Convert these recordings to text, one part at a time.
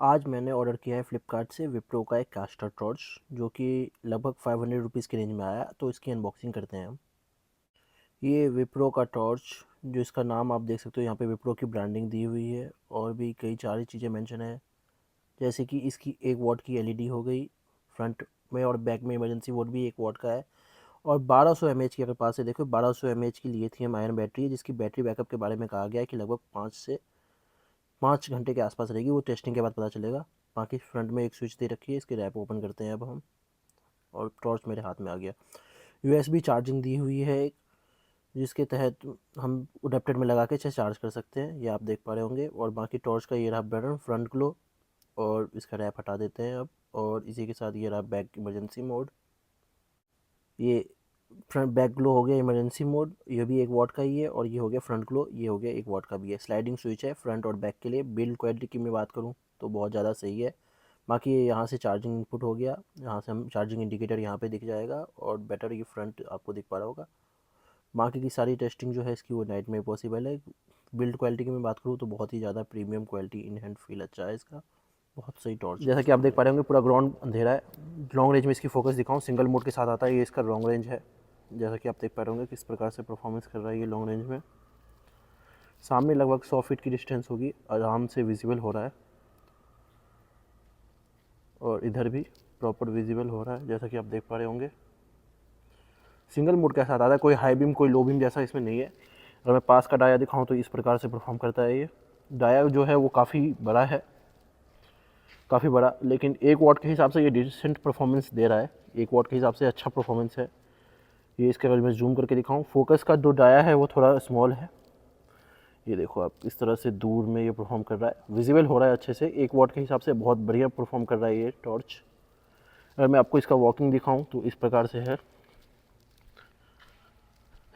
आज मैंने ऑर्डर किया है फ्लिपकार्ट से विप्रो का एक कास्टर टॉर्च, जो कि लगभग 500 रुपीज़ की रेंज में आया। तो इसकी अनबॉक्सिंग करते हैं हम। ये विप्रो का टॉर्च, जो इसका नाम आप देख सकते हो यहाँ पे विप्रो की ब्रांडिंग दी हुई है, और भी कई सारी चीज़ें मेंशन है, जैसे कि इसकी 1 वॉट की एलईडी हो गई फ्रंट में, और बैक में इमरजेंसी मोड भी 1 वॉट का है, और 1200 mAh की, अगर पास से देखो 1200 mAh की लिथियम आयन बैटरी है, जिसकी बैटरी बैकअप के बारे में कहा गया है कि लगभग 5 घंटे के आसपास रहेगी। वो टेस्टिंग के बाद पता चलेगा। बाकी फ्रंट में एक स्विच दे रखी है, इसकी रैप ओपन करते हैं अब हम, और टॉर्च मेरे हाथ में आ गया। यूएसबी चार्जिंग दी हुई है एक, जिसके तहत हम अडेप्टर में लगा के इसे चार्ज कर सकते हैं, ये आप देख पा रहे होंगे। और बाकी टॉर्च का ये रहा बटन फ्रंट ग्लो, और इसका रैप हटा देते हैं अब, और इसी के साथ ये रहा बैक इमरजेंसी मोड। ये फ्रंट बैक ग्लो हो गया इमरजेंसी मोड, ये भी 1 वॉट का ही है, और ये हो गया फ्रंट ग्लो, ये हो गया 1 वॉट का भी है। स्लाइडिंग स्विच है फ्रंट और बैक के लिए। बिल्ड क्वालिटी की मैं बात करूँ तो बहुत ज़्यादा सही है। बाकी ये यहाँ से चार्जिंग इनपुट हो गया, यहाँ से हम चार्जिंग इंडिकेटर यहाँ पे दिख जाएगा, और बेटर ये फ्रंट आपको दिख पा रहा होगा। बाकी की सारी टेस्टिंग जो है इसकी वो नाइट में पॉसिबल है। बिल्ड क्वालिटी की मैं बात करूँ तो बहुत ही ज़्यादा premium quality, in hand feel अच्छा है इसका, बहुत सही टॉर्च। जैसा कि आप देख पा रहे होंगे पूरा ग्राउंड अंधेरा है। लॉन्ग रेंज में इसकी फोकस दिखाऊं, सिंगल मोड के साथ आता है, ये इसका लॉन्ग रेंज है। जैसा कि आप देख पा रहे होंगे किस प्रकार से परफॉर्मेंस कर रहा है ये लॉन्ग रेंज में। सामने लगभग 100 फीट की डिस्टेंस होगी, आराम से विजिबल हो रहा है, और इधर भी प्रॉपर विजिबल हो रहा है, जैसा कि आप देख पा रहे होंगे। सिंगल मोड के साथ आता है, कोई हाई बीम कोई लो बीम जैसा इसमें नहीं है। अगर मैं पास का डाया दिखाऊं तो इस प्रकार से परफॉर्म करता है ये। डाया जो है वो काफ़ी बड़ा है, काफ़ी बड़ा, लेकिन 1 वॉट के हिसाब से ये डिसेंट परफॉर्मेंस दे रहा है। 1 वॉट के हिसाब से अच्छा परफॉर्मेंस है ये। इसके अगर मैं जूम करके दिखाऊं, फोकस का जो डाया है वो थोड़ा स्मॉल है। ये देखो आप, इस तरह से दूर में ये परफॉर्म कर रहा है, विजिबल हो रहा है अच्छे से। 1 वॉट के हिसाब से बहुत बढ़िया परफॉर्म कर रहा है ये टॉर्च। अगर मैं आपको इसका वॉकिंग दिखाऊं तो इस प्रकार से है,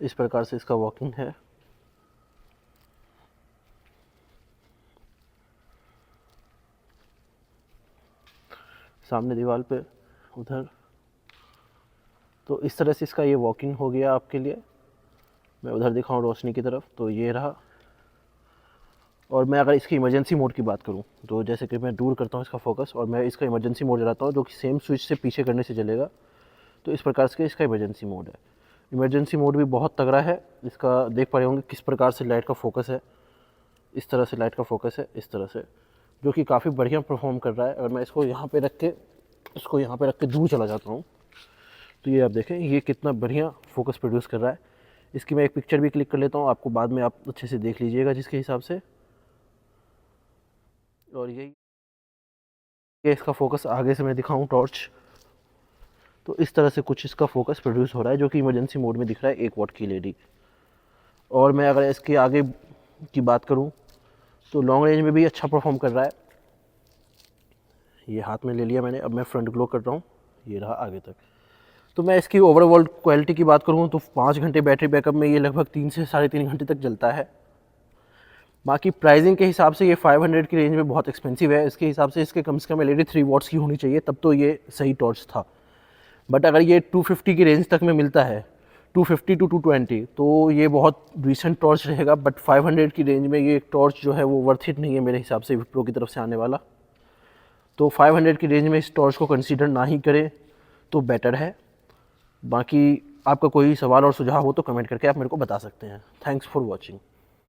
इस प्रकार से इसका वॉकिंग है। सामने दीवार पे उधर, तो इस तरह से इसका ये वॉकिंग हो गया आपके लिए। मैं उधर दिखाऊं रोशनी की तरफ, तो ये रहा। और मैं अगर इसकी इमरजेंसी मोड की बात करूं, तो जैसे कि मैं दूर करता हूं इसका फोकस, और मैं इसका इमरजेंसी मोड जलाता हूं, जो कि सेम स्विच से पीछे करने से जलेगा। तो इस प्रकार से इसका इमरजेंसी मोड है। इमरजेंसी मोड भी बहुत तगड़ा है इसका। देख पा रहे होंगे किस प्रकार से लाइट का फोकस है, इस तरह से लाइट का फोकस है, इस तरह से, जो कि काफ़ी बढ़िया परफॉर्म कर रहा है। अगर मैं इसको यहाँ पे रख के, इसको यहाँ पे रख के दूर चला जाता हूँ, तो ये आप देखें ये कितना बढ़िया फोकस प्रोड्यूस कर रहा है। इसकी मैं एक पिक्चर भी क्लिक कर लेता हूँ, आपको बाद में आप अच्छे से देख लीजिएगा जिसके हिसाब से। और ये इसका फोकस आगे से मैं दिखाऊँ टॉर्च, तो इस तरह से कुछ इसका फोकस प्रोड्यूस हो रहा है, जो कि इमरजेंसी मोड में दिख रहा है 1 वॉट की एलईडी। और मैं अगर इसके आगे की बात करूं तो लॉन्ग रेंज में भी अच्छा परफॉर्म कर रहा है। ये हाथ में ले लिया मैंने, अब मैं फ्रंट ग्लो कर रहा हूँ, ये रहा आगे तक। तो मैं इसकी ओवरऑल क्वालिटी की बात करूँ तो 5 घंटे बैटरी बैकअप में ये लगभग 3 से 3.5 घंटे तक चलता है। बाकी प्राइसिंग के हिसाब से ये 500 की रेंज में बहुत एक्सपेंसिव है। इसके हिसाब से इसके कम से कम एलईडी 3 वॉट्स की होनी चाहिए, तब तो ये सही टॉर्च था। बट अगर ये 250 की रेंज तक में मिलता है, 250 टू 220, तो ये बहुत डिसेंट टॉर्च रहेगा। बट 500 की रेंज में ये टॉर्च जो है वो वर्थ इट नहीं है मेरे हिसाब से, विप्रो की तरफ से आने वाला। तो 500 की रेंज में इस टॉर्च को कंसीडर ना ही करें तो बेटर है। बाकी आपका कोई सवाल और सुझाव हो तो कमेंट करके आप मेरे को बता सकते हैं। Thanks for watching.